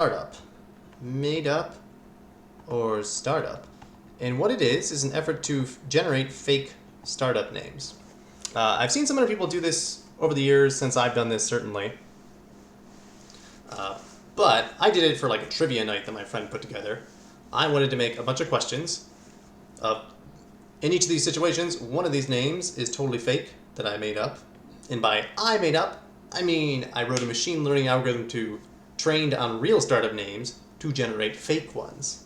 Startup, MadeUp, or startup. And what it is an effort to generate fake startup names. I've seen some other people do this over the years since I've done this, certainly. But I did it for like a trivia night that my friend put together. I wanted to make a bunch of questions. In each of these situations, one of these names is totally fake that I made up. And by I made up, I mean I wrote a machine learning algorithm trained on real startup names to generate fake ones.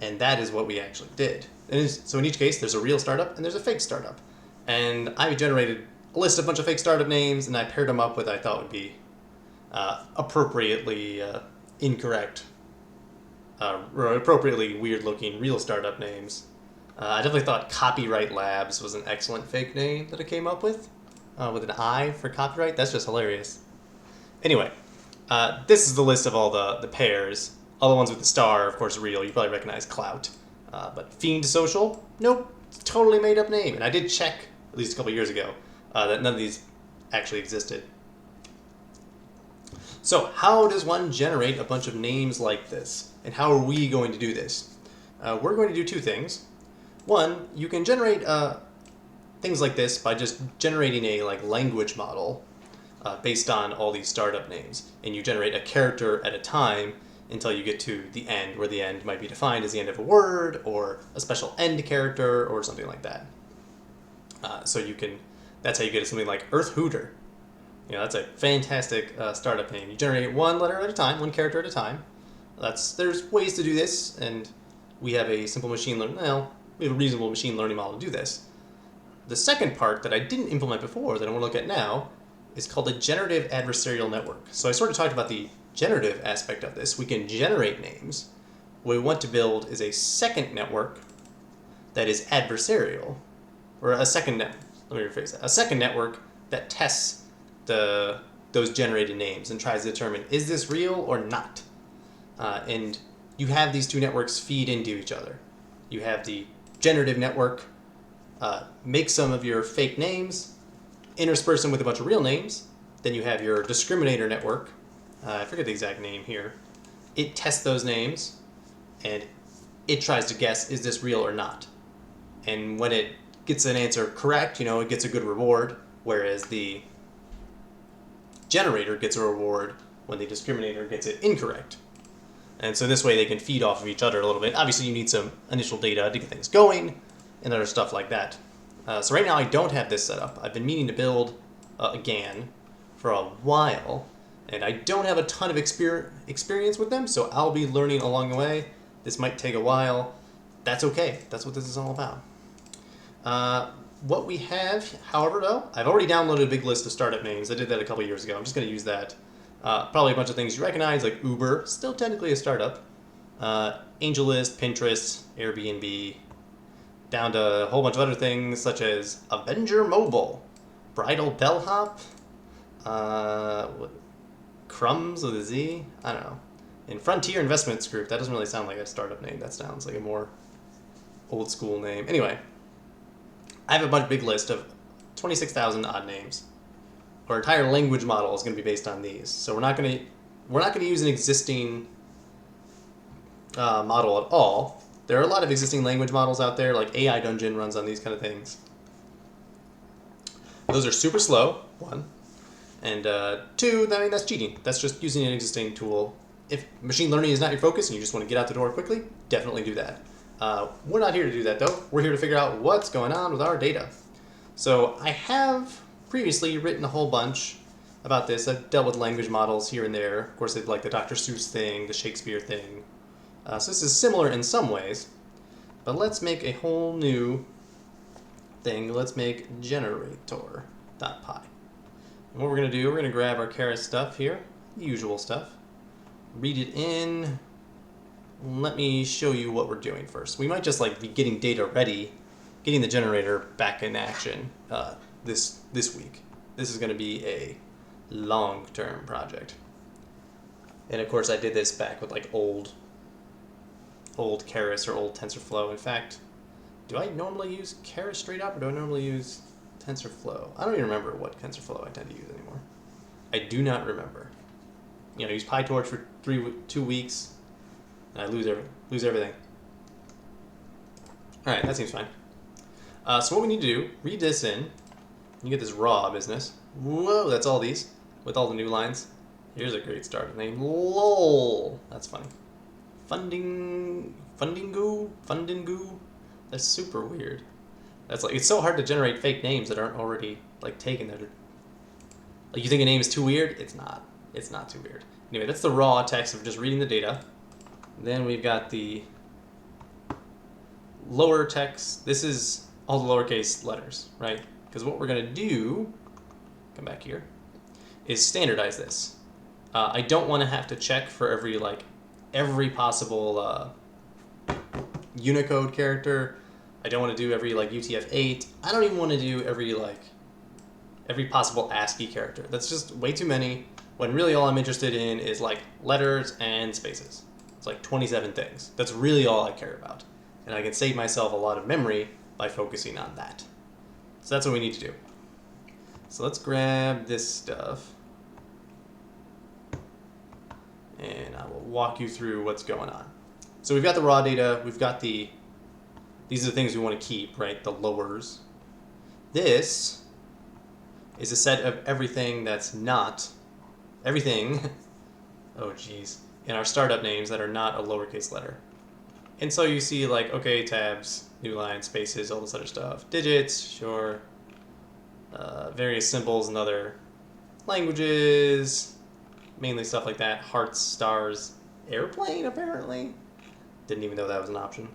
And that is what we actually did. And so in each case, there's a real startup and there's a fake startup. And I generated a list of a bunch of fake startup names, and I paired them up with what I thought would be appropriately incorrect, or appropriately weird-looking real startup names. I definitely thought Copyright Labs was an excellent fake name that I came up with an I for copyright. That's just hilarious. Anyway, this is the list of all the pairs. All the ones with the star, of course, real. You probably recognize Clout. But Fiend Social, nope, totally made up name. And I did check, at least a couple years ago, that none of these actually existed. So how does one generate a bunch of names like this? And how are we going to do this? We're going to do two things. One, you can generate things like this by just generating a language model based on all these startup names. And you generate a character at a time until you get to the end, where the end might be defined as the end of a word or a special end character or something like that. That's how you get something like Earth Hooter. That's a fantastic startup name. You generate one letter at a time, one character at a time. There's ways to do this, and we have a simple machine learning. Well, we have a reasonable machine learning model to do this. The second part that I didn't implement before that I want to look at now is called a generative adversarial network. So I sort of talked about the generative aspect of this. We can generate names. What we want to build is a second network that is adversarial, or a second network that tests those generated names and tries to determine, is this real or not? And you have these two networks feed into each other. You have the generative network make some of your fake names, intersperse them with a bunch of real names. Then you have your discriminator network. I forget the exact name here. It tests those names, and it tries to guess, is this real or not? And when it gets an answer correct, it gets a good reward, whereas the generator gets a reward when the discriminator gets it incorrect. And so this way they can feed off of each other a little bit. Obviously you need some initial data to get things going and other stuff like that. So right now I don't have this set up. I've been meaning to build a GAN for a while, and I don't have a ton of experience with them, so I'll be learning along the way. This might take a while. That's okay. That's what this is all about. What we have, however, though, I've already downloaded a big list of startup names. I did that a couple years ago. I'm just going to use that. Probably a bunch of things you recognize, like Uber, still technically a startup. AngelList, Pinterest, Airbnb, down to a whole bunch of other things such as Avenger Mobile, Bridal Bellhop, Crumbs with a Z, I don't know. And Frontier Investments Group, that doesn't really sound like a startup name. That sounds like a more old school name. Anyway, I have a big list of 26,000 odd names. Our entire language model is going to be based on these. So we're not going to use an existing model at all. There are a lot of existing language models out there, like AI Dungeon runs on these kind of things. Those are super slow, one. And two, that's cheating. That's just using an existing tool. If machine learning is not your focus and you just want to get out the door quickly, definitely do that. We're not here to do that, though. We're here to figure out what's going on with our data. So I have previously written a whole bunch about this. I've dealt with language models here and there. Of course, they've like the Dr. Seuss thing, the Shakespeare thing. So this is similar in some ways. But let's make a whole new thing. Let's make generator.py. And what we're going to do, we're going to grab our Keras stuff here, the usual stuff, read it in. Let me show you what we're doing first. We might just be getting data ready, getting the generator back in action this week. This is going to be a long-term project. And of course I did this back with old Keras or old TensorFlow. In fact, do I normally use Keras straight up, or do I normally use TensorFlow? I don't even remember what TensorFlow I tend to use anymore. I do not remember. use PyTorch for 2 weeks, and I lose everything. All right, that seems fine. So what we need to do, read this in. You get this raw business. Whoa, that's all these with all the new lines. Here's a great starter name. LOL. That's funny. Fundingu. That's super weird. That's like, it's so hard to generate fake names that aren't already like taken. That are, like, you think a name is too weird? It's not. It's not too weird. Anyway, that's the raw text of just reading the data. Then we've got the lower text. This is all the lowercase letters, right? Because what we're going to do, come back here, is standardize this. I don't want to have to check for every possible Unicode character. I don't want to do every UTF-8. I don't even want to do every possible ASCII character. That's just way too many, when really all I'm interested in is letters and spaces. It's 27 things. That's really all I care about. And I can save myself a lot of memory by focusing on that. So that's what we need to do. So let's grab this stuff. And I will walk you through what's going on. So we've got the raw data. We've got these are the things we want to keep, right? The lowers. This is a set of everything that's not, everything, oh geez, in our startup names that are not a lowercase letter. And so you see okay, tabs, new lines, spaces, all this other stuff. Digits, sure. Various symbols in other languages, mainly stuff like that. Hearts, stars, airplane, apparently. Didn't even know that was an option.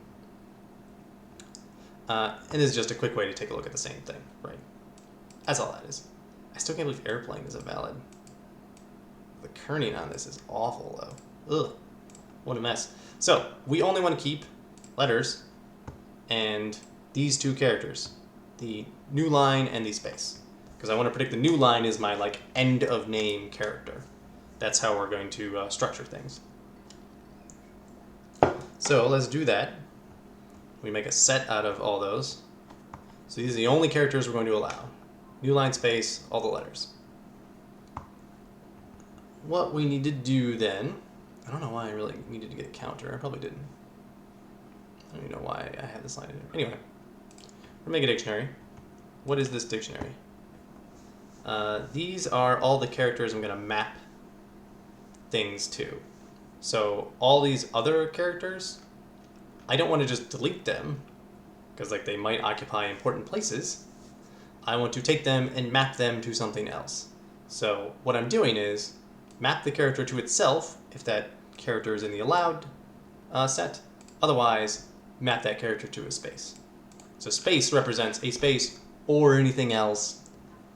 And this is just a quick way to take a look at the same thing, right? That's all that is. I still can't believe airplane is a valid. The kerning on this is awful, though. Ugh, what a mess. So we only want to keep letters and these two characters, the new line and the space, because I want to predict the new line is my end of name character. That's how we're going to structure things. So let's do that. We make a set out of all those. So these are the only characters we're going to allow. New line, space, all the letters. What we need to do then, I don't know why I really needed to get a counter. I probably didn't. I don't even know why I have this line in there. Anyway, we're going to make a dictionary. What is this dictionary? These are all the characters I'm going to map things to. So all these other characters, I don't want to just delete them because they might occupy important places. I want to take them and map them to something else. So what I'm doing is map the character to itself if that character is in the allowed set. Otherwise, map that character to a space. So space represents a space or anything else.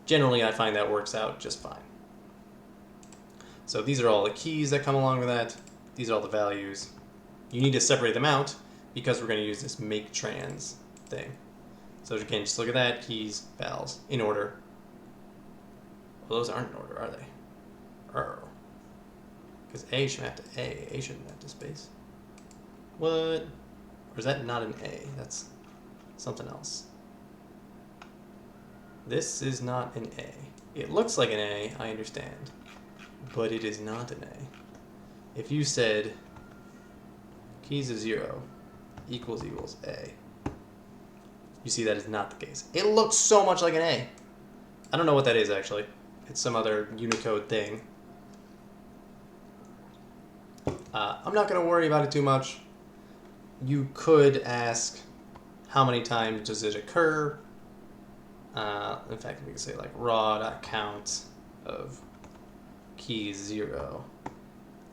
Generally, I find that works out just fine. So these are all the keys that come along with that. These are all the values. You need to separate them out because we're going to use this make trans thing. So you can just look at that, keys, vals, in order. Well, those aren't in order, are they? Because A should map to A. A shouldn't map to space. What? Or is that not an A? That's something else. This is not an A. It looks like an A, I understand. But it is not an A. If you said keys of 0 equals A, you see that is not the case. It looks so much like an A. I don't know what that is, actually. It's some other Unicode thing. I'm not going to worry about it too much. You could ask how many times does it occur. In fact, we can say raw.count of keys 0,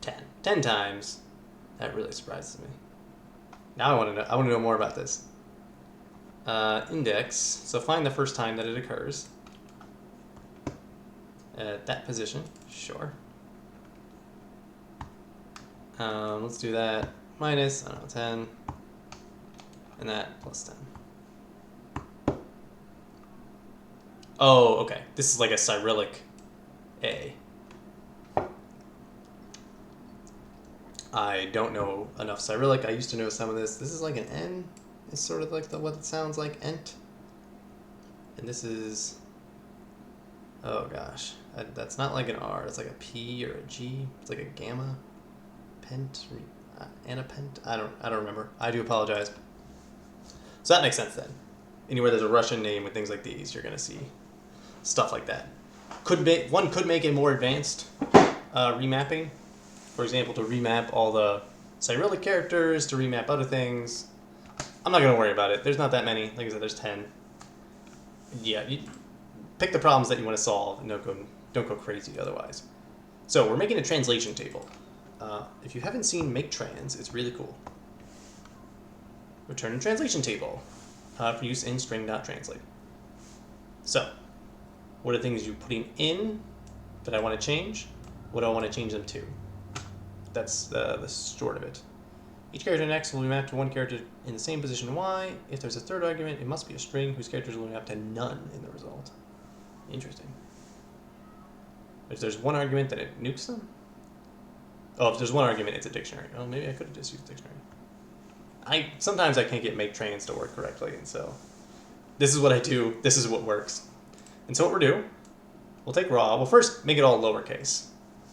10. 10 times. That really surprises me. Now I want to know more about this. Index. So find the first time that it occurs. At that position. Sure. Let's do that. Minus, I don't know, 10. And that plus 10. Oh, okay. This is like a Cyrillic A. I don't know enough Cyrillic. I used to know some of this. This is like an N. It's sort of like what it sounds like, ent. And this is Oh gosh, that's not like an R. It's like a P or a G. It's like a gamma, pent, anapent. I don't remember. I do apologize. So that makes sense then. Anywhere there's a Russian name with things like these, you're gonna see stuff like that. One could make a more advanced remapping. For example, to remap all the Cyrillic characters, to remap other things. I'm not gonna worry about it. There's not that many. Like I said, there's 10. Yeah, you pick the problems that you want to solve and don't go crazy otherwise. So we're making a translation table. If you haven't seen Make Trans, it's really cool. Return a translation table for use in string.translate. So, what are things you're putting in that I want to change? What do I want to change them to? That's the short of it. Each character in X will be mapped to one character in the same position in Y. If there's a third argument, it must be a string whose characters will be mapped to none in the result. Interesting. If there's one argument, then it nukes them? Oh, if there's one argument, it's a dictionary. Oh, maybe I could have just used dictionary. Sometimes I can't get make trans to work correctly, and so this is what I do. This is what works. And so what we'll do, we'll take raw. We'll first make it all lowercase,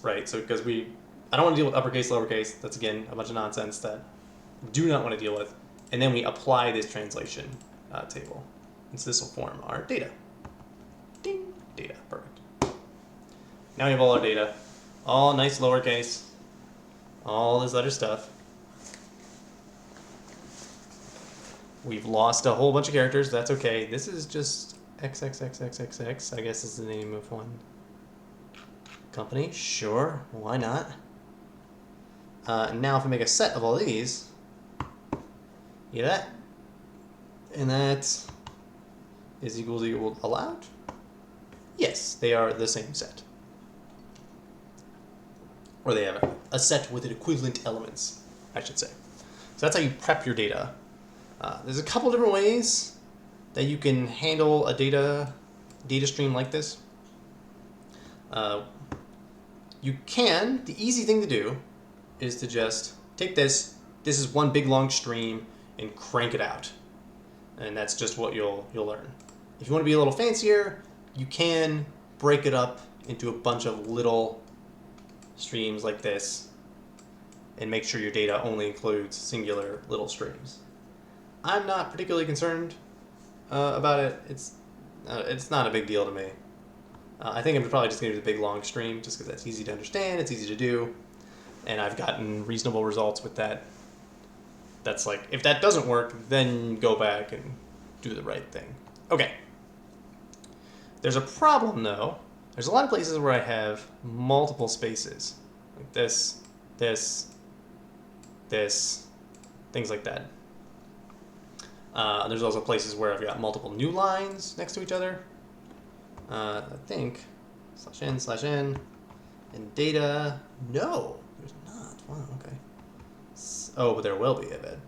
right? So because I don't want to deal with uppercase, lowercase. That's, again, a bunch of nonsense that we do not want to deal with. And then we apply this translation table. And so this will form our data. Ding, data, perfect. Now we have all our data, all nice lowercase, all this other stuff. We've lost a whole bunch of characters. That's okay. This is just XXXXXX. I guess is the name of one company. Sure, why not? Now if we make a set of all these, you know that? And that is equal to allowed? Yes, they are the same set. Or they have a set with equivalent elements, I should say. So that's how you prep your data. There's a couple different ways that you can handle a data stream like this. The easy thing to do is to just take this is one big long stream, and crank it out. And that's just what you'll learn. If you want to be a little fancier, you can break it up into a bunch of little streams like this and make sure your data only includes singular little streams. I'm not particularly concerned about it. It's not a big deal to me. I think I'm probably just going to do the big long stream just because that's easy to understand, it's easy to do, and I've gotten reasonable results with that. That's like, if that doesn't work, then go back and do the right thing. Okay. There's a problem though. There's a lot of places where I have multiple spaces. Like this, things like that. There's also places where I've got multiple new lines next to each other. I think /n, and data, no, there's not. Wow, okay. Oh, but there will be, I bet.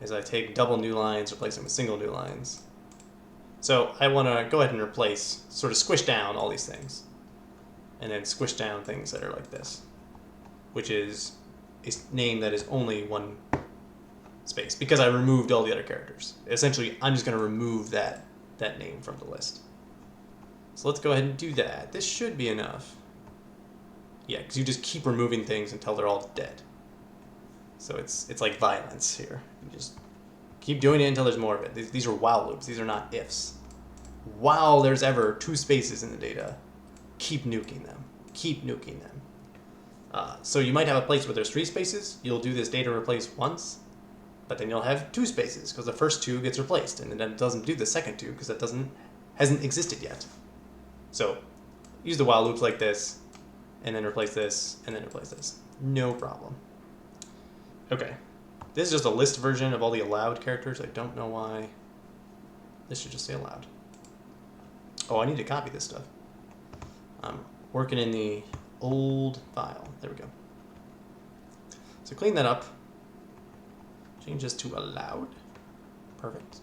As I take double new lines, replace them with single new lines. So I want to go ahead and replace, sort of squish down all these things. And then squish down things that are like this, which is a name that is only one space, because I removed all the other characters. Essentially, I'm just going to remove that name from the list. So let's go ahead and do that. This should be enough. Yeah, because you just keep removing things until they're all dead. So it's like violence here. You just keep doing it until there's more of it. These are while loops. These are not ifs. While there's ever two spaces in the data, keep nuking them. Keep nuking them. So you might have a place where there's 3 spaces. You'll do this data replace once, but then you'll have 2 spaces because the first 2 gets replaced, and then it doesn't do the second 2 because that hasn't existed yet. So use the while loops like this, and then replace this, and then replace this. No problem. Okay. This is just a list version of all the allowed characters. I don't know why. This should just say allowed. Oh, I need to copy this stuff. I'm working in the old file. There we go. So clean that up. Change this to allowed. Perfect.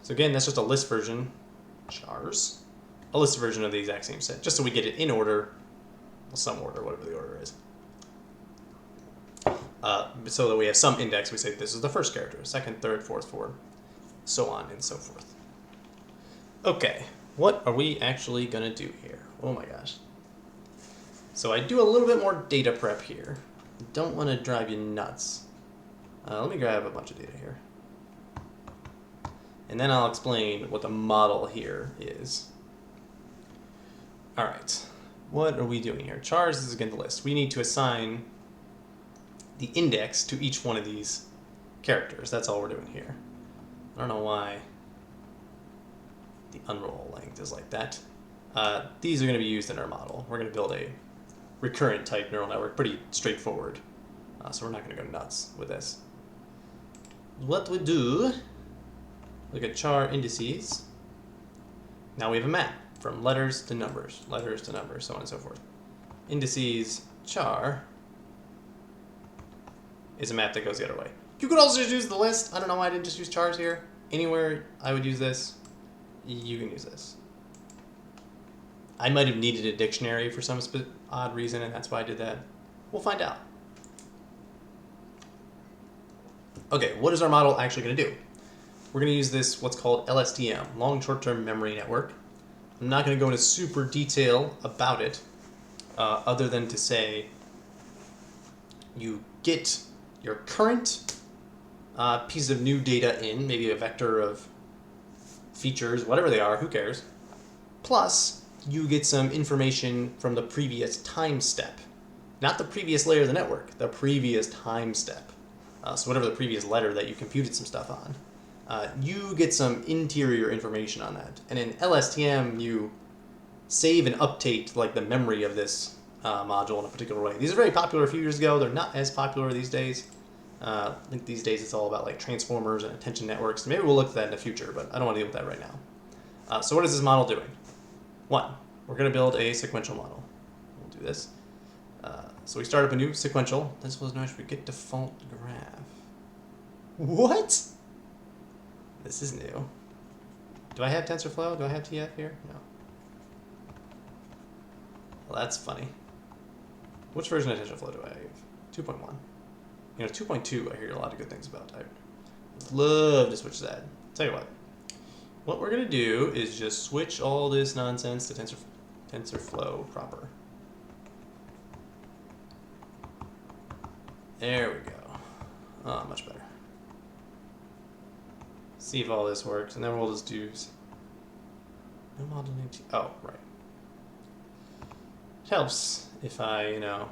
So again, that's just a list version. Chars. A list version of the exact same set, just so we get it in order. Well, some order, whatever the order is. So that we have some index. We say this is the first character, second, third, fourth, so on and so forth. Okay, what are we actually going to do here? Oh my gosh. So I do a little bit more data prep here. Don't want to drive you nuts. Let me grab a bunch of data here. And then I'll explain what the model here is. All right, what are we doing here? Chars is again the list. We need to assign the index to each one of these characters. That's all we're doing here. I don't know why the unroll length is like that. These are going to be used in our model. We're going to build a recurrent type neural network, pretty straightforward. So we're not going to go nuts with this. What we do, look at char indices. Now we have a map from letters to numbers, so on and so forth. Indices char is a map that goes the other way. You could also just use the list. I don't know why I didn't just use chars here. Anywhere I would use this, you can use this. I might have needed a dictionary for some odd reason, and that's why I did that. We'll find out. Okay, what is our model actually going to do? We're going to use this, what's called LSTM, Long Short-Term Memory Network. I'm not going to go into super detail about it, other than to say you get your current piece of new data in, maybe a vector of features, whatever they are, who cares, plus you get some information from the previous time step. Not the previous layer of the network, the previous time step. So whatever the previous letter that you computed some stuff on. You get some interior information on that. And in LSTM, you save and update like the memory of this module in a particular way. These are very popular a few years ago. They're not as popular these days. I think these days it's all about like transformers and attention networks. Maybe we'll look at that in the future, but I don't want to deal with that right now. So what is this model doing? One, we're going to build a sequential model. We'll do this. So we start up a new sequential. This was nice. We get default graph. What? This is new. Do I have TensorFlow? Do I have TF here? No. Well, that's funny. Which version of TensorFlow do I have? 2.1. You know, 2.2 I hear a lot of good things about. I'd love to switch that. Tell you what we're going to do is just switch all this nonsense to TensorFlow proper. There we go. Oh, much better. See if all this works, and then we'll just do no model name. Oh, right. It helps if I,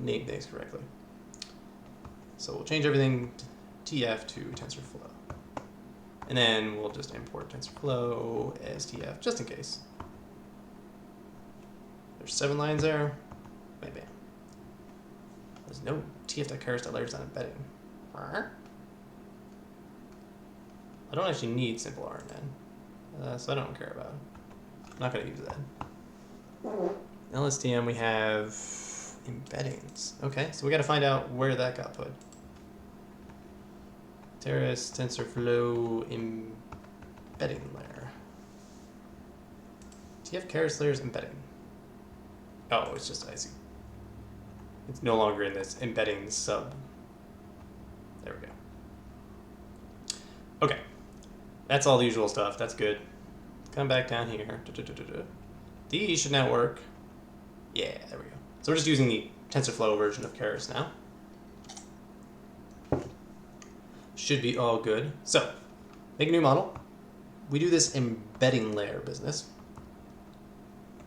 name things correctly. So we'll change everything to TF to TensorFlow. And then we'll just import TensorFlow as TF, just in case. There's 7 lines there. Bam, bam. There's no TF.character.layers not embedding. I don't actually need simple RNN, so I don't care about it. I'm not going to use that. LSTM, we have embeddings. Okay, so we got to find out where that got put. Terrace, TensorFlow, embedding layer. TF character layers embedding. Oh, it's just I see. It's no longer in this embedding sub. There we go. Okay, that's all the usual stuff. That's good. Come back down here. These should now work. Yeah, there we go. So we're just using the TensorFlow version of Keras now. Should be all good. So, make a new model. We do this embedding layer business.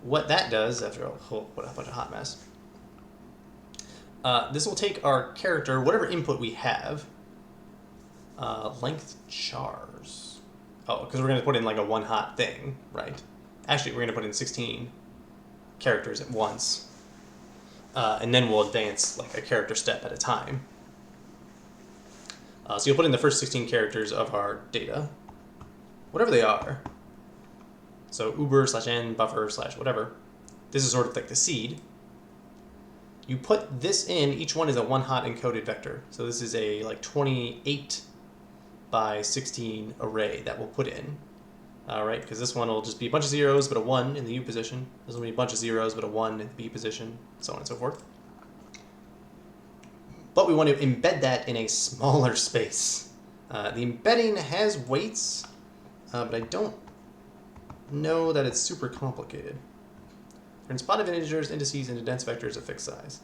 What that does, after a whole bunch of hot mess, this will take our character, whatever input we have, length chars. Oh, because we're going to put in like a one hot thing, right? Actually, we're going to put in 16 characters at once. And then we'll advance like a character step at a time. So you'll put in the first 16 characters of our data, whatever they are. So uber/n, buffer/whatever. This is sort of like the seed. You put this in, each one is a one hot encoded vector. So this is a like 28 by 16 array that we'll put in. Right, because this one will just be a bunch of zeros but a 1 in the U position. This will be a bunch of zeros but a 1 in the B position, so on and so forth. But we want to embed that in a smaller space. The embedding has weights, but I don't know that it's super complicated. Turn spotted integers, indices into dense vectors of fixed size.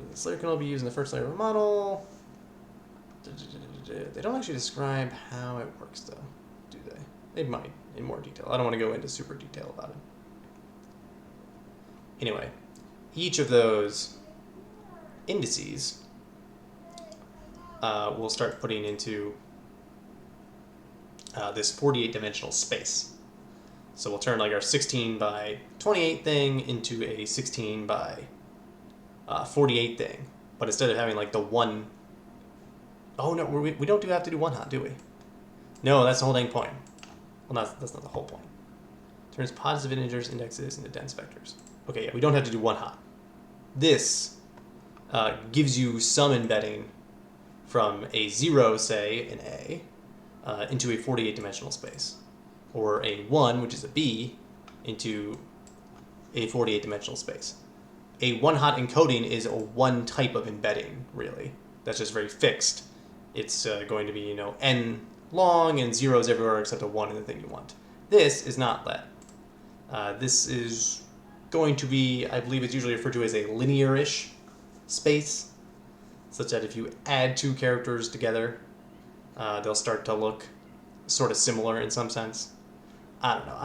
This layer can only be used in the first layer of a model. They don't actually describe how it works, though, do they? They might, in more detail. I don't want to go into super detail about it. Anyway, each of those indices we'll start putting into this 48-dimensional space. So we'll turn like our 16 by 28 thing into a 16 by 48 thing. But instead of having like the one... Oh no, we don't have to do one hot, do we? No, that's the whole dang point. Well, that's not the whole point. Turns positive integers indexes into dense vectors. Okay, yeah, we don't have to do one hot. This gives you some embedding from a 0, say, an A, into a 48-dimensional space. Or a 1, which is a B, into a 48-dimensional space. A one-hot encoding is a one type of embedding, really. That's just very fixed. It's going to be, you know, n long and zeros everywhere except a 1 in the thing you want. This is not that. This is going to be, I believe it's usually referred to as a linear-ish space, such that if you add two characters together, they'll start to look sort of similar in some sense. I don't know.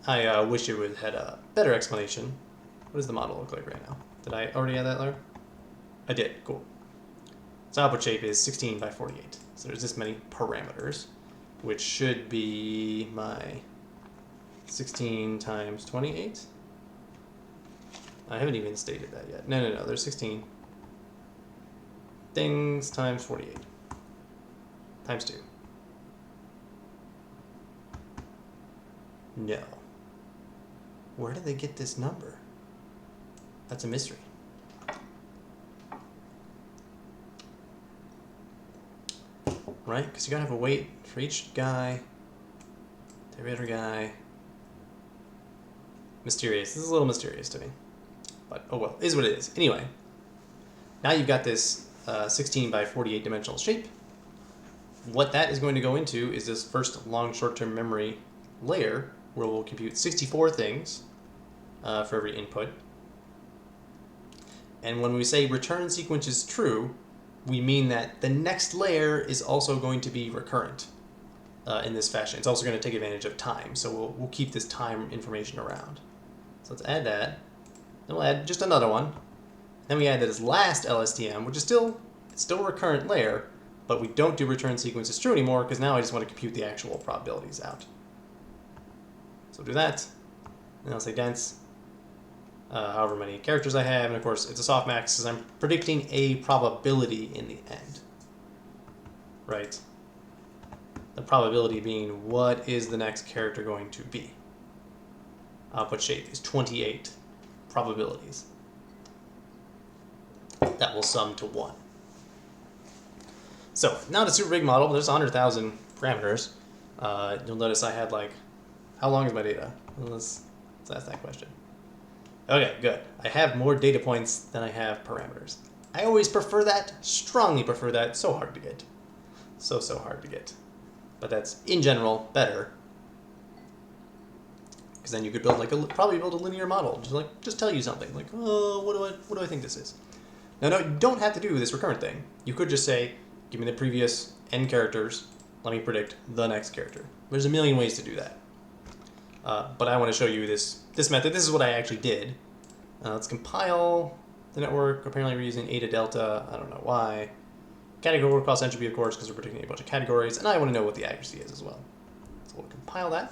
I wish it had a better explanation. What does the model look like right now? Did I already add that layer? I did. Cool. So output shape is 16 by 48. So there's this many parameters, which should be my 16 times 28. I haven't even stated that yet. No. There's 16 things times 48 times 2. No. Where did they get this number? That's a mystery. Right? Because you gotta have a weight for each guy, every other guy. Mysterious. This is a little mysterious to me. But oh well, is what it is. Anyway, now you've got this 16 by 48 dimensional shape. What that is going to go into is this first long short-term memory layer where we'll compute 64 things for every input. And when we say return sequence is true, we mean that the next layer is also going to be recurrent in this fashion. It's also going to take advantage of time, so we'll keep this time information around. So let's add that. Then we'll add just another one. Then we add this last LSTM, which is still a recurrent layer, but we don't do return sequence is true anymore because now I just want to compute the actual probabilities out. So do that, and I'll say dense, however many characters I have, and of course it's a softmax because I'm predicting a probability in the end, right? The probability being what is the next character going to be. Output shape is 28 probabilities. That will sum to 1. So now the super big model, there's 100,000 parameters. You'll notice I had like, how long is my data? Let's ask that question. Okay, good. I have more data points than I have parameters. I always prefer that, strongly prefer that. So hard to get. So hard to get. But that's, in general, better. Because then you could build probably build a linear model. Just tell you something. Like, oh, what do I think this is? Now, no, you don't have to do this recurrent thing. You could just say, give me the previous n characters. Let me predict the next character. There's a million ways to do that. But I want to show you this method. This is what I actually did. Let's compile the network. Apparently we're using eta delta. I don't know why. Category cross entropy, of course, because we're predicting a bunch of categories. And I want to know what the accuracy is as well. So we'll compile that.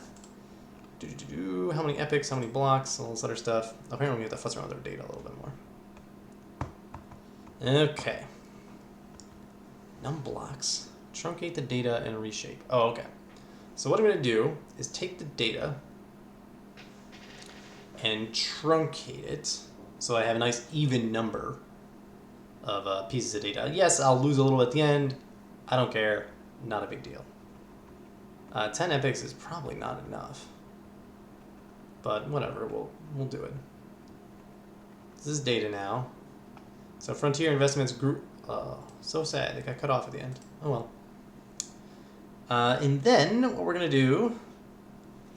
How many epochs, how many blocks, all this other stuff. Apparently we have to fuss around with our data a little bit more. Okay. Num blocks. Truncate the data and reshape. Oh, okay. So what I'm going to do is take the data and truncate it so I have a nice even number of pieces of data. Yes, I'll lose a little at the end. I don't care. Not a big deal. 10 epochs is probably not enough. But whatever, we'll do it. This is data now. So Frontier Investments grew... so sad. They got cut off at the end. Oh well. And then what we're going to do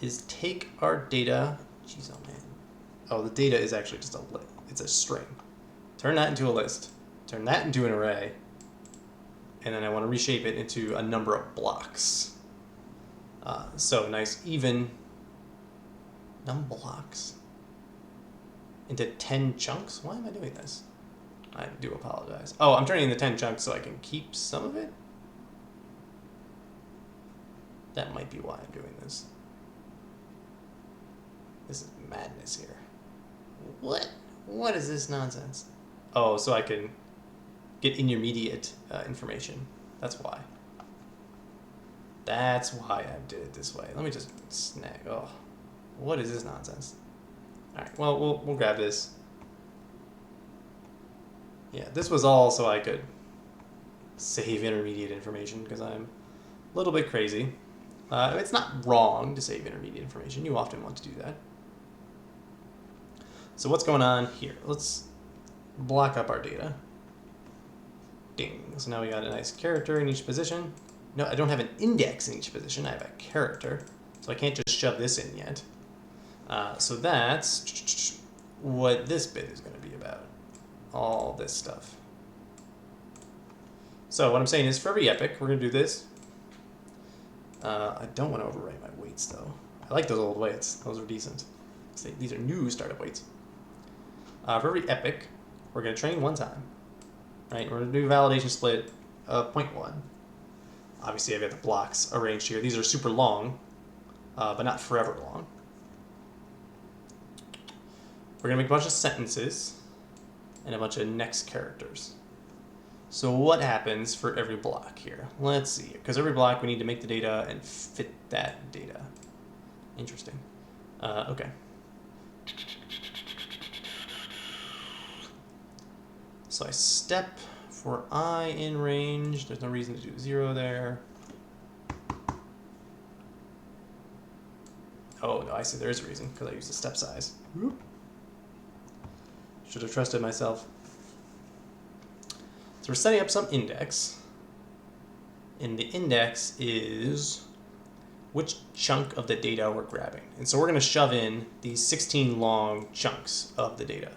is take our data. Jeez, oh man. Oh, the data is actually just it's a string. Turn that into a list. Turn that into an array. And then I want to reshape it into a number of blocks. So nice even num blocks into 10 chunks. Why am I doing this? I do apologize. Oh, I'm turning the 10 chunks so I can keep some of it. That might be why I'm doing this. This is madness here. What? What is this nonsense? Oh, so I can get intermediate information. That's why. That's why I did it this way. Let me just snag. Oh, what is this nonsense? All right. Well, we'll grab this. Yeah, this was all so I could save intermediate information because I'm a little bit crazy. It's not wrong to save intermediate information. You often want to do that. So what's going on here? Let's block up our data. Ding. So now we got a nice character in each position. No, I don't have an index in each position. I have a character. So I can't just shove this in yet. So that's what this bit is going to be about. All this stuff. So what I'm saying is for every epoch, we're going to do this. I don't want to overwrite my weights, though. I like those old weights. Those are decent. These are new startup weights. For every epoch, we're going to train one time. Right? We're going to do validation split of 0.1. Obviously, I've got the blocks arranged here. These are super long, but not forever long. We're going to make a bunch of sentences and a bunch of next characters. So what happens for every block here? Let's see. Because every block, we need to make the data and fit that data. Interesting. Okay. So I step for I in range. There's no reason to do 0 there. Oh, no, I see there is a reason, because I used the step size. Should have trusted myself. So we're setting up some index. And the index is which chunk of the data we're grabbing. And so we're going to shove in these 16 long chunks of the data.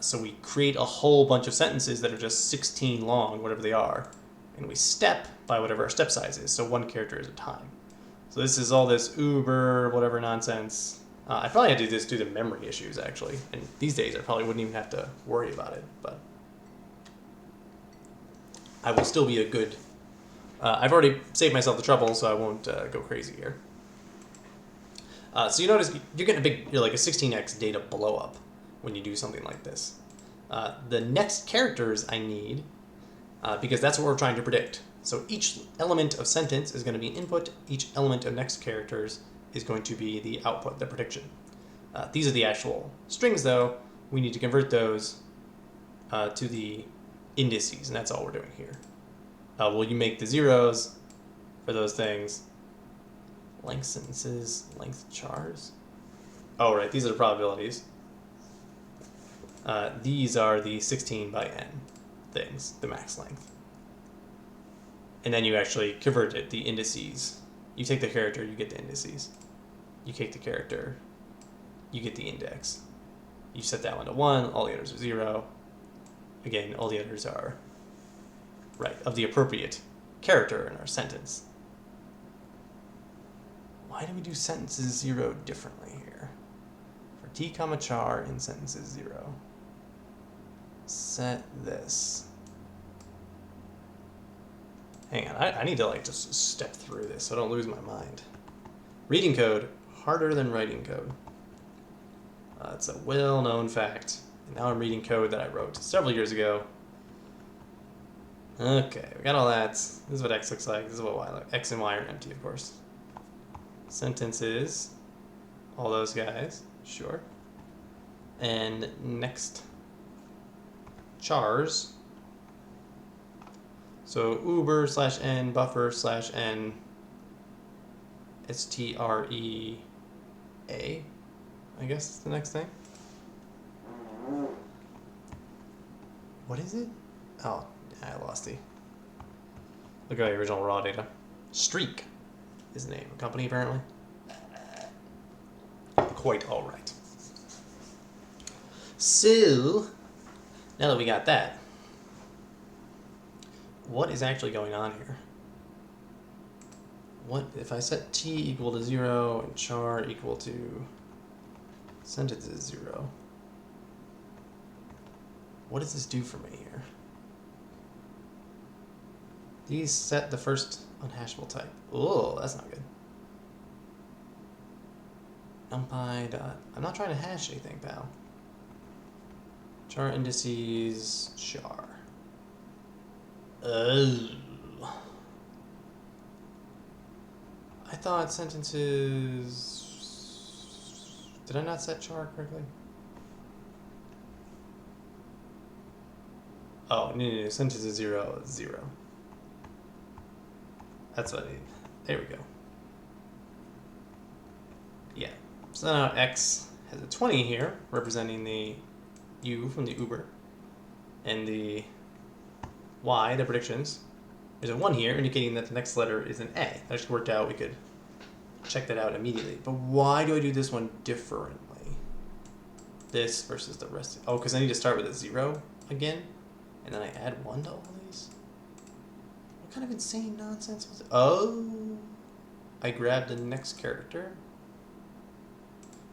So we create a whole bunch of sentences that are just 16 long, whatever they are, and we step by whatever our step size is, so one character at a time. So this is all this uber whatever nonsense. I probably had to do this due to memory issues, actually, and these days I probably wouldn't even have to worry about it, but I will still be a good... I've already saved myself the trouble, so I won't go crazy here. So you notice you're getting like a 16x data blow up when you do something like this. The next characters I need, because that's what we're trying to predict. So each element of sentence is going to be input, each element of next characters is going to be the output, the prediction. These are the actual strings, though. We need to convert those to the indices, and that's all we're doing here. Will you make the zeros for those things? Length sentences, length chars. Oh, right, these are the probabilities. These are the 16 by n things, the max length. And then you actually convert it, the indices. You take the character, you get the indices. You take the character, you get the index. You set that one to 1, all the others are 0. Again, all the others are, right, of the appropriate character in our sentence. Why do we do sentences 0 differently here? For t comma char in sentences 0. Set this. Hang on, I need to like just step through this so I don't lose my mind. Reading code, harder than writing code. It's a well-known fact. And now I'm reading code that I wrote several years ago. Okay, we got all that. This is what x looks like. This is what y looks like. X and y are empty, of course. Sentences, all those guys, sure. And next chars. So uber slash n buffer slash n STREA, I guess is the next thing. What is it? Oh, I lost the. Look at the original raw data. Streak is the name of the company, apparently. quite all right. So, now that we got that, what is actually going on here? What if I set t equal to 0 and char equal to sentence is 0? What does this do for me here? These set the first unhashable type. Oh, that's not good. NumPy dot. I'm not trying to hash anything, pal. Char indices char. Oh. I thought sentences. Did I not set char correctly? Oh, no. Sentence is 0, 0. That's what I need. There we go. Yeah. So now X has a 20 here, representing the U from the Uber, and the Y, the predictions. There's a 1 here, indicating that the next letter is an A. That just worked out. We could check that out immediately. But why do I do this one differently? This versus the rest. Oh, because I need to start with a 0 again, and then I add 1 to all these? What kind of insane nonsense was it? Oh, I grabbed the next character.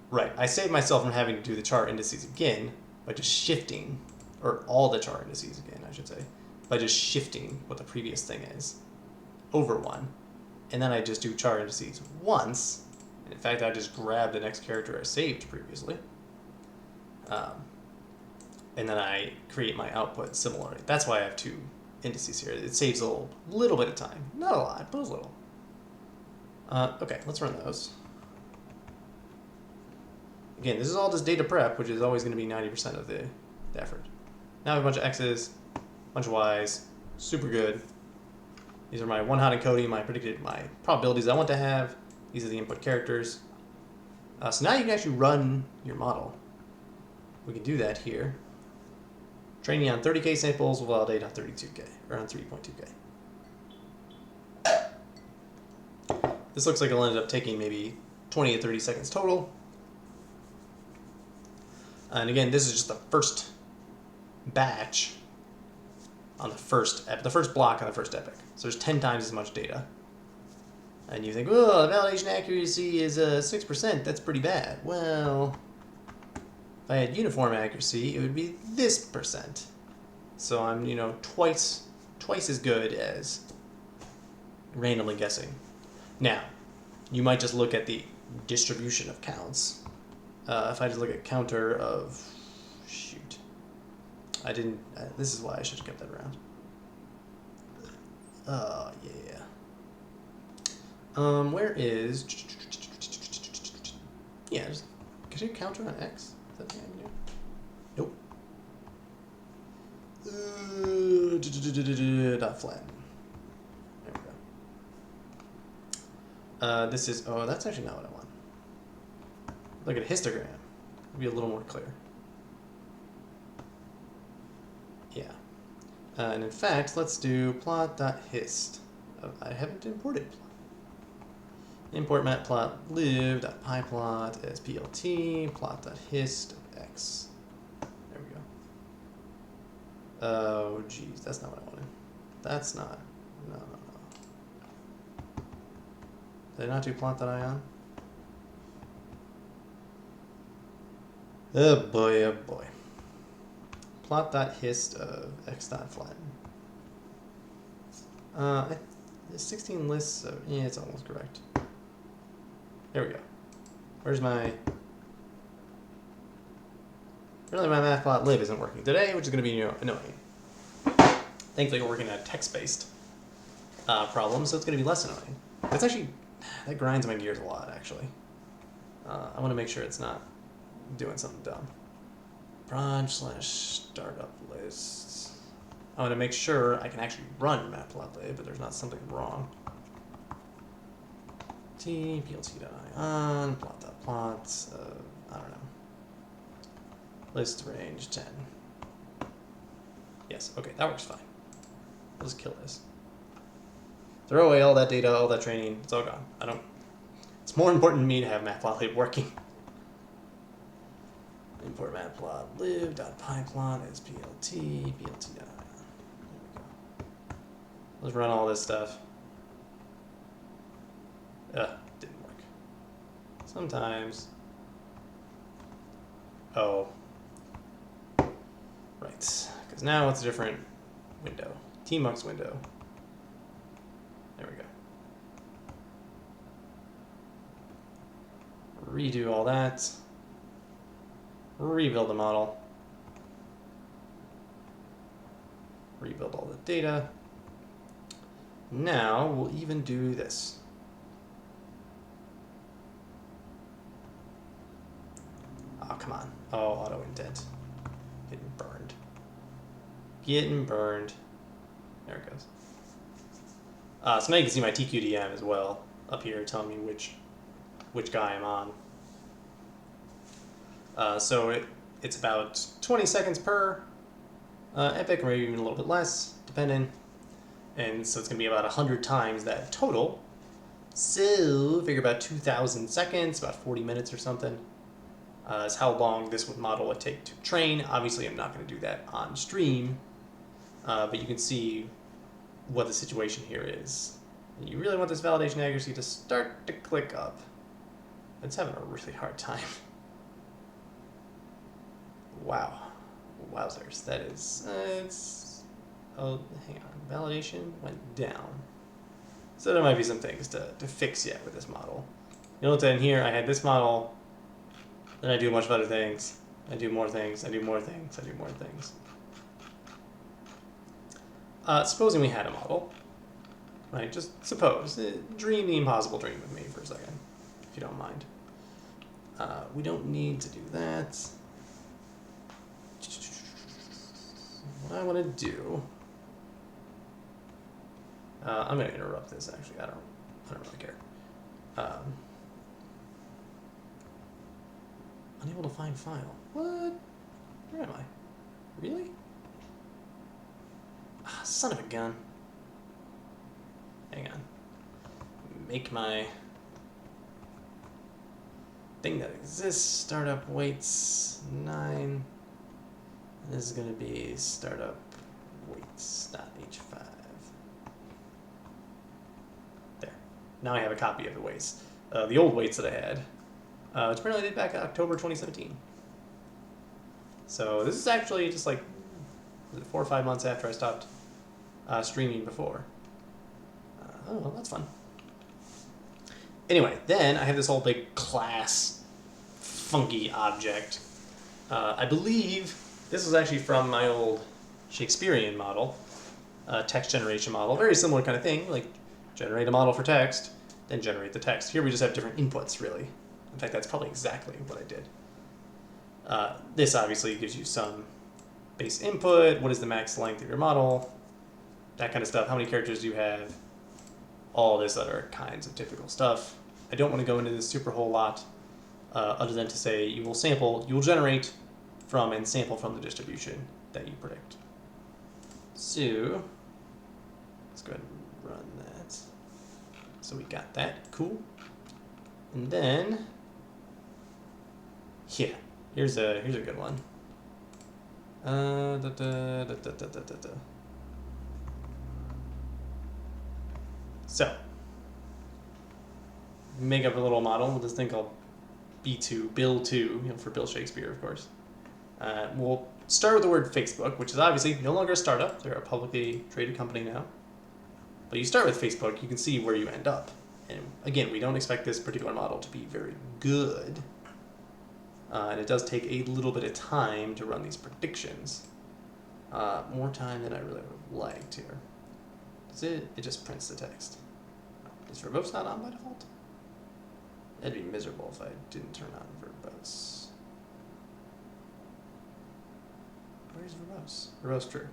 Right, I saved myself from having to do the char indices again by just shifting, or all the char indices again, I should say, by just shifting what the previous thing is over 1. And then I just do char indices once. And in fact, I just grab the next character I saved previously. And then I create my output similarly. That's why I have 2 indices here. It saves a little bit of time. Not a lot, but a little. Okay, let's run those. Again, this is all just data prep, which is always going to be 90% of the effort. Now I have a bunch of X's, a bunch of Y's, super good. These are my one-hot encoding, my probabilities I want to have. These are the input characters. So now you can actually run your model. We can do that here. Training on 30K samples will validate on 32K, or on 3.2K. This looks like it'll end up taking maybe 20 to 30 seconds total. And again, this is just the first batch on the first block on the first epoch. So there's 10 times as much data. And you think, oh, the validation accuracy is 6%. That's pretty bad. Well, if I had uniform accuracy, it would be this percent. So I'm, twice as good as randomly guessing. Now, you might just look at the distribution of counts. If I just look at counter of, shoot, I didn't, this is why I should have kept that around. Yeah. Where is, yeah, just, can you counter on X? Is that the thing I can do? Nope. Dot flatten. There we go. This is, oh, that's actually not what I want. Look at a histogram. It'll be a little more clear. Yeah. And in fact, let's do plot.hist. I haven't imported plot. Import matplotlib.pyplot as plt plot.hist of x. There we go. Oh, geez, that's not what I wanted. That's not. No. Did I not do plot.ion? Oh boy. Plot.hist of x.flatten. 16 lists of, yeah, it's almost correct. There we go. Where's my, really my matplotlib isn't working today, which is going to be annoying. Thankfully we're working on a text-based problem, so it's going to be less annoying. That's actually, that grinds my gears a lot, actually. I want to make sure it's not doing something dumb. Branch/startup lists. I want to make sure I can actually run matplotlib, but there's not something wrong. plt.ion, plot.plot, I don't know. List range 10. Yes, okay, that works fine. Let's kill this. Throw away all that data, all that training, it's all gone. It's more important to me to have matplotlib working. matplotlib.pyplot is plt, plt. There we go. Let's run all this stuff. Didn't work. Sometimes. Oh. Right. Because now it's a different window. tmux window. There we go. Redo all that. Rebuild the model. Rebuild all the data. Now we'll even do this. Oh, come on. Oh, auto indent. Getting burned. Getting burned. There it goes. So now you can see my TQDM as well up here telling me which guy I'm on. So it's about 20 seconds per epic, or maybe even a little bit less, depending. And so it's going to be about 100 times that total. So figure about 2,000 seconds, about 40 minutes or something. Is how long this model would take to train. Obviously, I'm not going to do that on stream, but you can see what the situation here is. And you really want this validation accuracy to start to click up. It's having a really hard time. Wow. Wowzers. That is, oh, hang on. Validation went down. So there might be some things to fix yet with this model. You'll note that in here, I had this model, then I do a bunch of other things. I do more things, I do more things, I do more things. Supposing we had a model, right? Just suppose. Dream the impossible dream with me for a second, if you don't mind. We don't need to do that. What I want to do, I'm going to interrupt this actually. I don't really care. Unable to find file. What? Where am I? Really? Ah, son of a gun. Hang on. Make my thing that exists. Startup waits 9. This is going to be startup waits.h5. There. Now I have a copy of the waits. The old waits that I had, which apparently did back in October 2017. So this is actually just like 4 or 5 months after I stopped streaming before. Oh, well, that's fun. Anyway, then I have this whole big class funky object. I believe this was actually from my old Shakespearean model, text generation model. Very similar kind of thing, like generate a model for text, then generate the text. Here we just have different inputs, really. In fact, that's probably exactly what I did. This obviously gives you some base input, what is the max length of your model, that kind of stuff, how many characters do you have, all this other kinds of typical stuff. I don't want to go into this super whole lot, other than to say you will generate from and sample from the distribution that you predict. So let's go ahead and run that. So we got that, cool. And then, yeah, here's a good one. So, make up a little model with this thing called B2, Bill 2, for Bill Shakespeare, of course. We'll start with the word Facebook, which is obviously no longer a startup. They're a publicly traded company now. But you start with Facebook, you can see where you end up. And again, we don't expect this particular model to be very good. And it does take a little bit of time to run these predictions. More time than I really would have liked here. Does it? It just prints the text. Is verbose not on by default? That'd be miserable if I didn't turn on verbose. Where's verbose? Verbose true.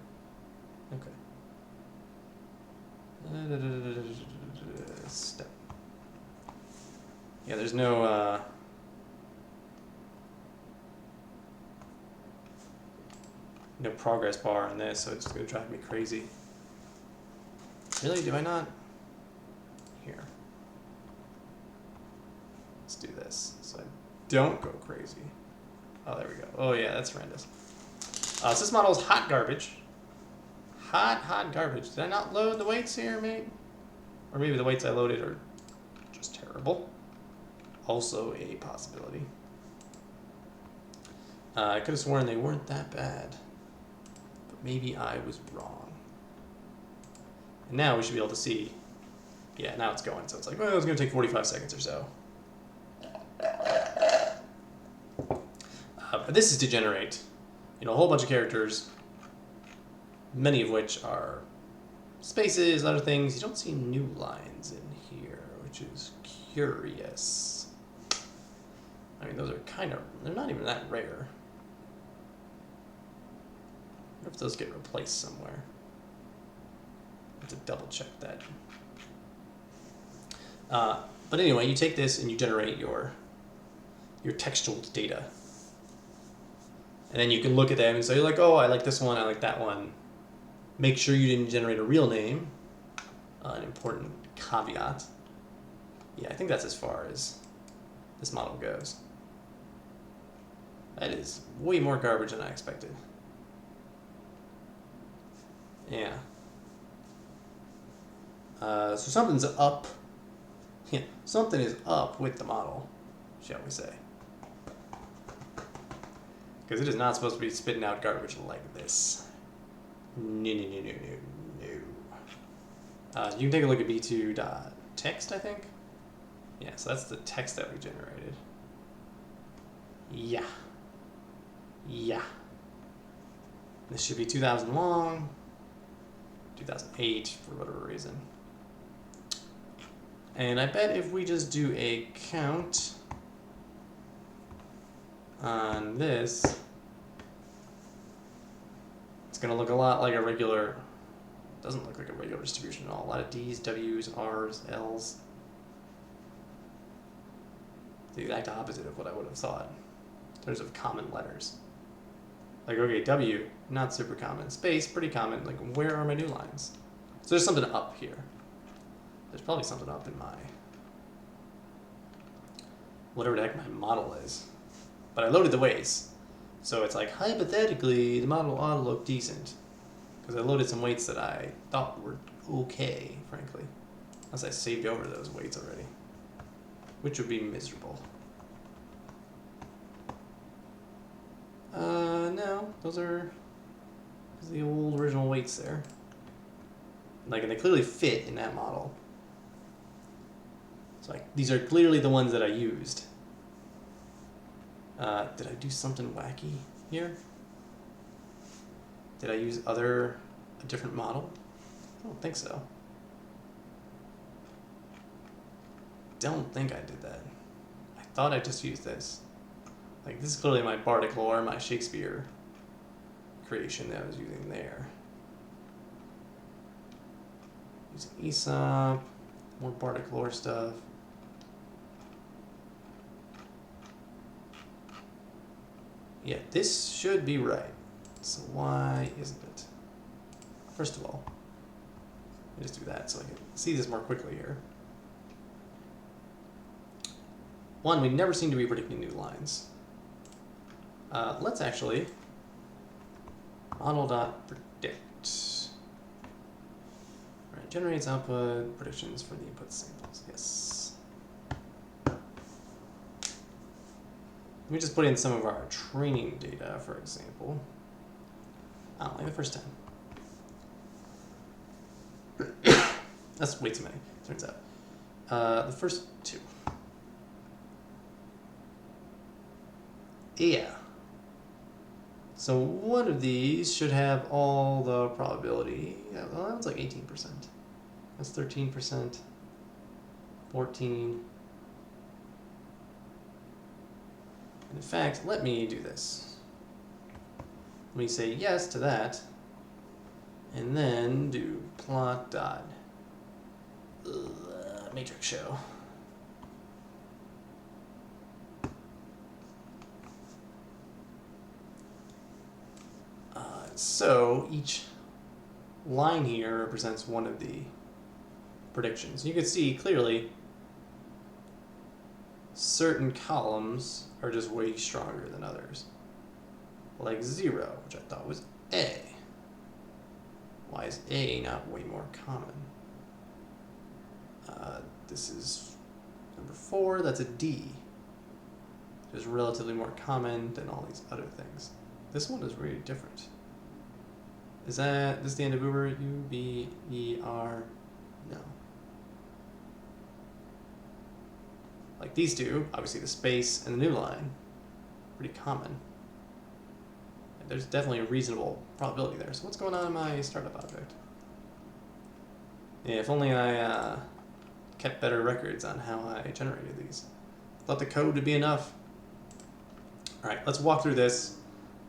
Okay. Step. Yeah, there's no no progress bar on this, so it's just gonna drive me crazy. Really? Do I not? Here. Let's do this so I don't go crazy. Oh, there we go. Oh yeah, that's horrendous. So this model is hot garbage. Hot garbage. Did I not load the weights here, mate? Or maybe the weights I loaded are just terrible. Also a possibility. I could have sworn they weren't that bad. But maybe I was wrong. And now we should be able to see. Yeah, now it's going. So it's like, well, it's going to take 45 seconds or so. But this is to generate, a whole bunch of characters, many of which are spaces, other things. You don't see new lines in here, which is curious. I mean, those are they're not even that rare. I wonder if those get replaced somewhere. I have to double check that. But anyway, you take this and you generate your textual data. And then you can look at them and say, like, oh, I like this one, I like that one. Make sure you didn't generate a real name. An important caveat. Yeah, I think that's as far as this model goes. That is way more garbage than I expected. Yeah. So something's up. Yeah, something is up with the model, shall we say. Because it is not supposed to be spitting out garbage like this. No. You can take a look at b2.text, I think. Yeah, so that's the text that we generated. Yeah. This should be 2000 long, 2008 for whatever reason. And I bet if we just do a count on this, it's going to look a lot like a regular, doesn't look like a regular distribution at all. A lot of D's, W's, R's, L's. The exact opposite of what I would have thought in terms of common letters. Like, okay, W, not super common. Space, pretty common. Like, where are my new lines? So there's something up here. There's probably something up in my, whatever the heck my model is. But I loaded the weights. So it's like, hypothetically, the model ought to look decent. Because I loaded some weights that I thought were okay, frankly. Unless I saved over those weights already. Which would be miserable. No, those are the old original weights there. Like, and they clearly fit in that model. So like, these are clearly the ones that I used. Did I do something wacky here? Did I use a different model? I don't think so. Don't think I did that. I thought I just used this. Like, this is clearly my Bardic lore, my Shakespeare creation that I was using there. Using Aesop, more Bardic lore stuff. Yeah, this should be right. So why isn't it? First of all, let me just do that so I can see this more quickly here. One, we never seem to be predicting new lines. Let's actually model.predict. All right, generates output predictions for the input samples. Yes. Let me just put in some of our training data, for example. Like the first 10. That's way too many, turns out. The first 2. Yeah. So one of these should have all the probability. Yeah, well, that was like 18%. That's 13%. 14. And in fact, let me do this. Let me say yes to that, and then do plot dot matrix show. So each line here represents one of the predictions. You can see clearly certain columns are just way stronger than others. like 0, which I thought was A. Why is A not way more common? This is number 4, that's a D. It's relatively more common than all these other things. This one is really different. Is this the end of Uber? U-B-E-R? No. Like these two, obviously the space and the new line, pretty common. And there's definitely a reasonable probability there. So what's going on in my startup object? Yeah, if only I kept better records on how I generated these. Thought the code would be enough. All right, let's walk through this,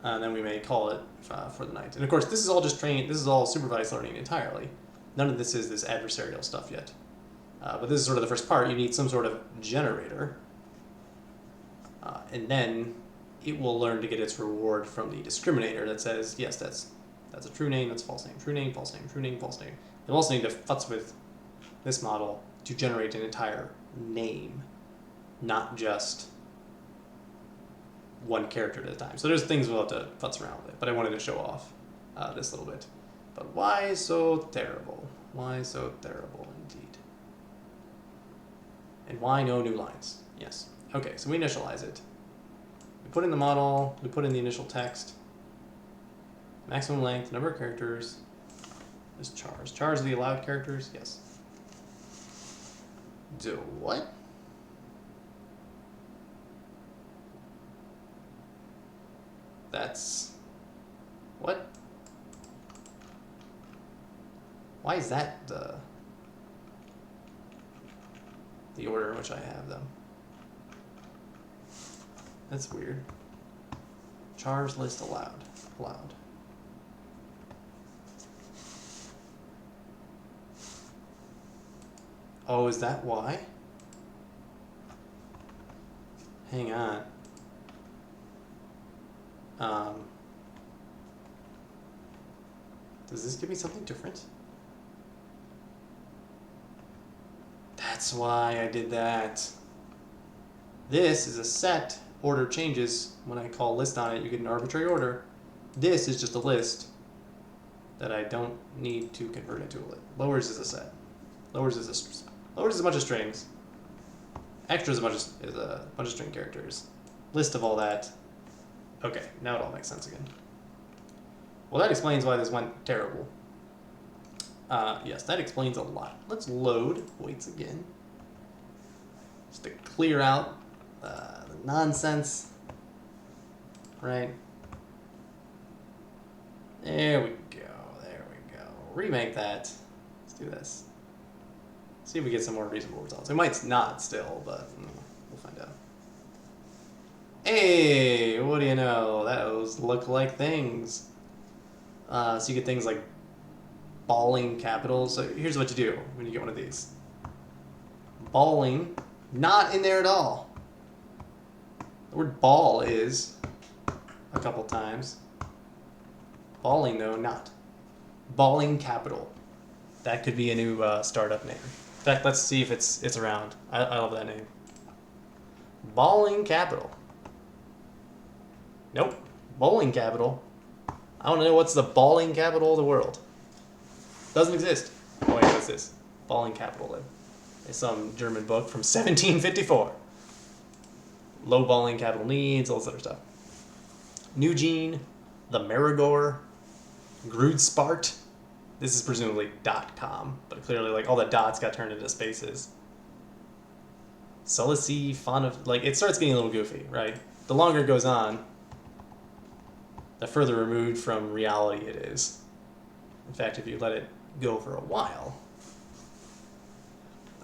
and then we may call it for the night. And of course, this is all just training. This is all supervised learning entirely. None of this is this adversarial stuff yet. But this is sort of the first part. You need some sort of generator, and then it will learn to get its reward from the discriminator that says, yes, that's a true name, that's a false name, true name, false name, true name, false name. It will also need to futz with this model to generate an entire name, not just one character at a time. So there's things we'll have to futz around with, but I wanted to show off this little bit. But why so terrible? Why so terrible indeed? And why no new lines? Yes. Okay, so we initialize it. We put in the model, we put in the initial text, maximum length, number of characters, is chars. Chars are the allowed characters? Yes. Do what? That's... what? Why is that the order in which I have them? That's weird. Chars list allowed. Allowed. Oh, is that why? Hang on. Does this give me something different? That's why I did that. This is a set. Order changes. When I call list on it, you get an arbitrary order. This is just a list that I don't need to convert into a list. Lowers is a set. Lowers is a bunch of strings. Extra is a bunch of string characters. List of all that. Okay, now it all makes sense again. Well, that explains why this went terrible. Yes, that explains a lot. Let's load weights again. Just to clear out the nonsense. Right? There we go. There we go. Remake that. Let's do this. See if we get some more reasonable results. It might not still, but we'll find out. Hey, what do you know? Those look like things. So you get things like balling capitals. So here's what you do when you get one of these. Balling, not in there at all. The word ball is a couple times. Balling, though, not. Balling capital. That could be a new startup name. In fact, let's see if it's around. I love that name. Balling capital. Nope. Bowling capital. I want to know what's the balling capital of the world. Doesn't exist. Oh wait, what's this? Balling capital. It's some German book from 1754. Low balling capital needs, all this other stuff. Nugene, the Marigore, Grudspart. This is presumably .com, but clearly like all the dots got turned into spaces. Sulicy, font of, like, it starts getting a little goofy, right? The longer it goes on, the further removed from reality it is. In fact, if you let it go for a while,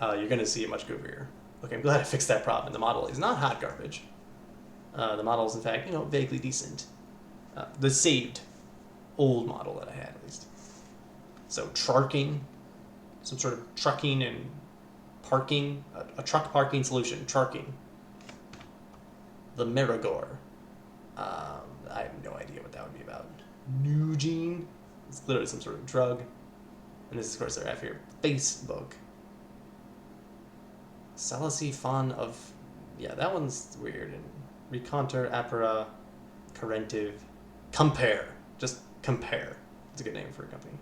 you're going to see it much goofier. Okay, I'm glad I fixed that problem. The model is not hot garbage. The model is, in fact, vaguely decent. The saved old model that I had, at least. So trarking, some sort of trucking and parking, a truck parking solution, trarking. The Marigore. I have no idea what that would be about. Nugene. It's literally some sort of drug. And this is, of course, their F here. Facebook. Sulicy font of... yeah, that one's weird. And Reconter, Apera, Correntive. Compare. Just compare. It's a good name for a company.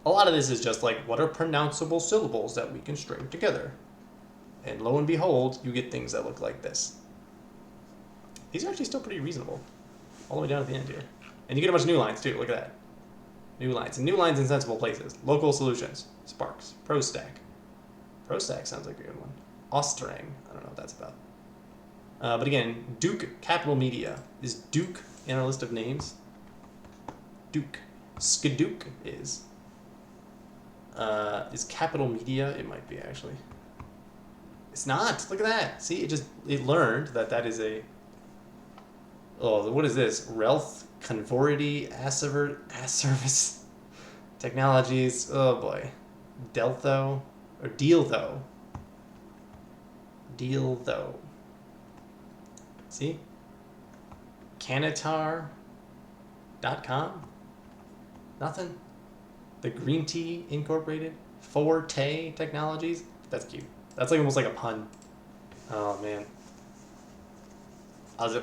A lot of this is just like, what are pronounceable syllables that we can string together? And lo and behold, you get things that look like this. These are actually still pretty reasonable. All the way down at the end here. And you get a bunch of new lines too, look at that. New lines. And new lines in sensible places. Local solutions. Sparks. ProStack. ProStack sounds like a good one. Ostrang. I don't know what that's about. But again, Duke Capital Media. Is Duke in our list of names? Duke. Skadook is. Is Capital Media? It might be actually. It's not. Look at that. See, it learned that is a. Oh, what is this? Relth Convority Service Technologies. Oh boy. Deltho or Dealtho. Dealtho. See? Canatar.com. Nothing. The Green Tea Incorporated. Forte Technologies. That's cute. That's like almost like a pun. Oh man.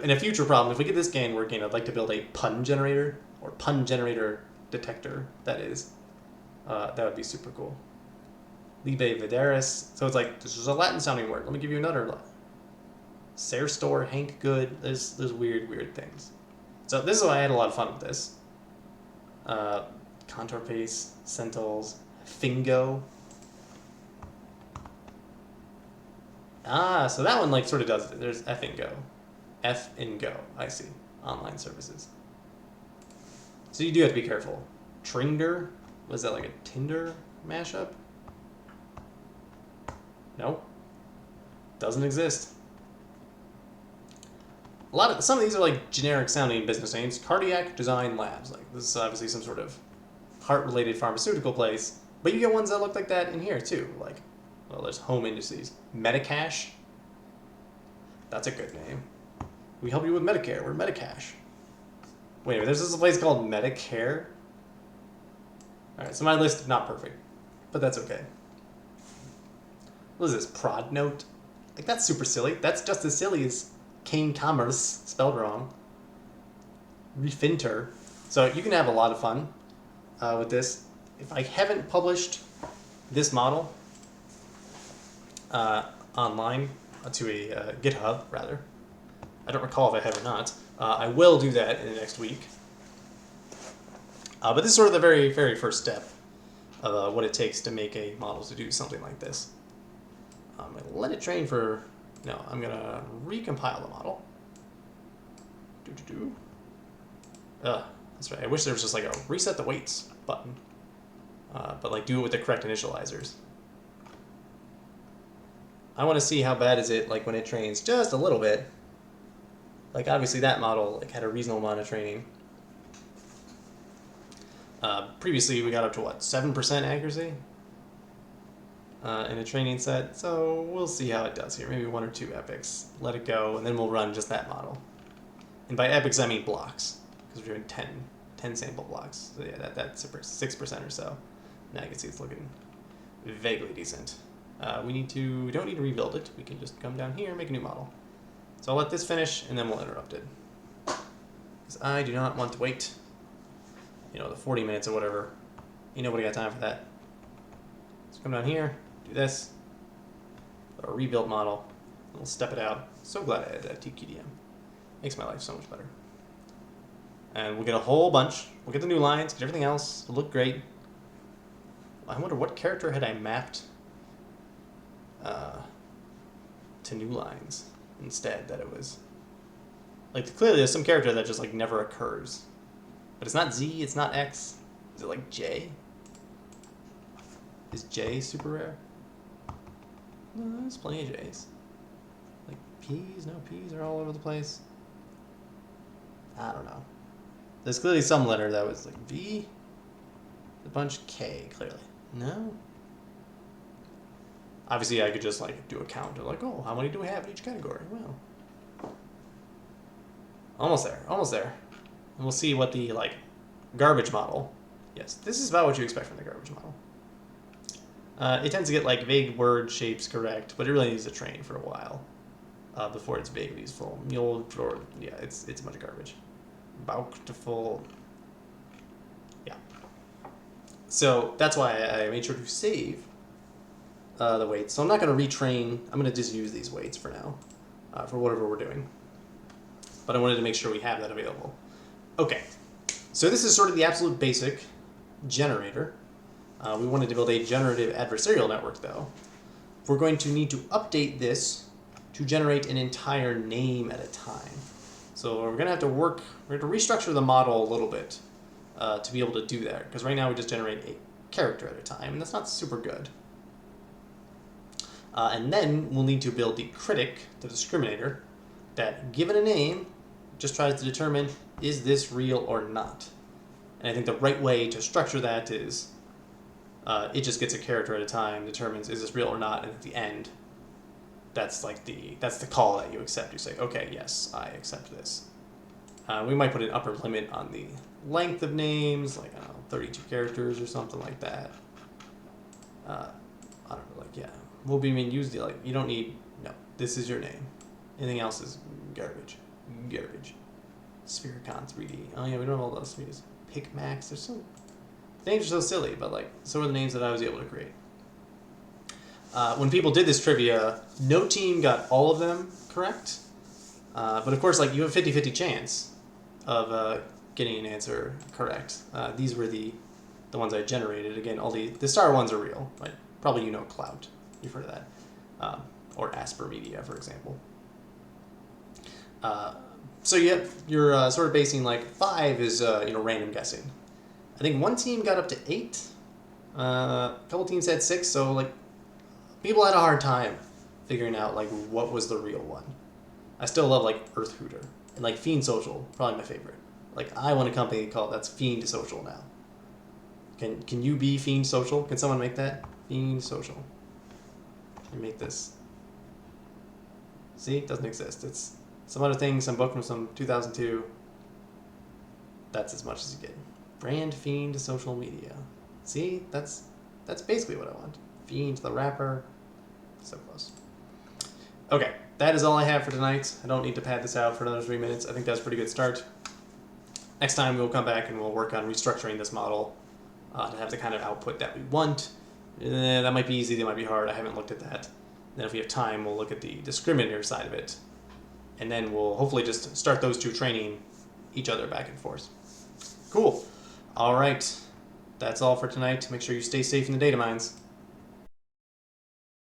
In a future problem, if we get this game working, I'd like to build a pun generator, or pun generator detector, that is. That would be super cool. Libe Videris. So it's like, this is a Latin sounding word. Let me give you another. Sare Store, Hank Good. There's weird things. So this is why I had a lot of fun with this. Contour Paste, Centils, Fingo. Ah, so that one like sort of does it. There's F-Ingo. F and Go, I see. Online services. So you do have to be careful. Tringer? Was that like a Tinder mashup? Nope. Doesn't exist. Some of these are like generic sounding business names. Cardiac Design Labs. Like this is obviously some sort of heart-related pharmaceutical place. But you get ones that look like that in here too. Like, well, there's home indices. Medicash. That's a good name. We help you with Medicare. We're Medicash. Wait a minute, there's a place called Medicare? Alright, so my list, not perfect. But that's okay. What is this? Prod Note? Like, that's super silly. That's just as silly as Kane Commerce, spelled wrong. Refinter. So you can have a lot of fun with this. If I haven't published this model online to a GitHub, rather, I don't recall if I have or not. I will do that in the next week. But this is sort of the very, very first step of what it takes to make a model to do something like this. I'm going to let it train for... No, I'm going to recompile the model. That's right. I wish there was just like a reset the weights button. But like do it with the correct initializers. I want to see how bad is it like when it trains just a little bit. Like obviously that model like had a reasonable amount of training. Previously we got up to what, 7% accuracy in a training set. So we'll see how it does here. Maybe 1 or 2 epics. Let it go, and then we'll run just that model. And by epics I mean blocks, because we're doing 10 sample blocks. So yeah, that's 6% or so. Now you can see it's looking vaguely decent. We don't need to rebuild it. We can just come down here and make a new model. So I'll let this finish, and then we'll interrupt it. Because I do not want to wait, the 40 minutes or whatever. Nobody got time for that. So come down here, do this, a rebuilt model, and we'll step it out. So glad I added that TQDM. Makes my life so much better. And we'll get a whole bunch. We'll get the new lines, get everything else. It'll look great. I wonder what character had I mapped to new lines instead, that it was like clearly there's some character that just like never occurs, but it's not Z, it's not X. Is it like J? Is J super rare? No, there's plenty of J's. Like P's, no, P's are all over the place. I don't know. There's clearly some letter that was like V, a bunch K, clearly. No? Obviously, I could just like do a count of like, oh, how many do we have in each category? Well, almost there, almost there. And we'll see what the like garbage model. Yes, this is about what you expect from the garbage model. It tends to get like vague word shapes correct, but it really needs to train for a while before it's vaguely useful. Yeah, it's a bunch of garbage. Bountiful. Yeah. So that's why I made sure to save the weights. So I'm not going to retrain. I'm going to just use these weights for now, for whatever we're doing. But I wanted to make sure we have that available. Okay. So this is sort of the absolute basic generator. We wanted to build a generative adversarial network, though. We're going to need to update this to generate an entire name at a time. So we're going to have to we're going to restructure the model a little bit to be able to do that. Because right now we just generate a character at a time, and that's not super good. And then we'll need to build the critic, the discriminator, that, given a name, just tries to determine, is this real or not? And I think the right way to structure that is it just gets a character at a time, determines is this real or not, and at the end, that's the call that you accept. You say, okay, yes, I accept this. We might put an upper limit on the length of names, like, I don't know, 32 characters or something like that. I don't know, like, yeah. We'll be used, like, you don't need, no, this is your name. Anything else is garbage. Garbage. Sphericon 3D. Oh yeah, we don't have all those names. Picmax, there's so, names are so silly, but like, so are the names that I was able to create. When people did this trivia, no team got all of them correct. But of course, like, you have a 50-50 chance of getting an answer correct. These were the ones I generated. Again, all the star ones are real, right? Probably you know Clout. You've heard of that. Or Asper Media, for example. So yeah, you're sort of basing, like, 5 is random guessing. I think one team got up to 8. A couple teams had 6. So like, people had a hard time figuring out like what was the real one. I still love like Earth Hooter and like Fiend Social, probably my favorite. Like, I want a company called that's Fiend Social now. Can you be Fiend Social? Can someone make that? Fiend Social. Can you make this? See, it doesn't exist. It's some other thing, some book from some 2002. That's as much as you get. Brand Fiend Social Media. See, that's basically what I want. Fiend the rapper. So close. Okay, that is all I have for tonight. I don't need to pad this out for another 3 minutes. I think that's a pretty good start. Next time we'll come back and we'll work on restructuring this model to have the kind of output that we want. That might be easy, that might be hard. I haven't looked at that. Then if we have time, we'll look at the discriminator side of it. And then we'll hopefully just start those two training each other back and forth. Cool. All right. That's all for tonight. Make sure you stay safe in the data mines.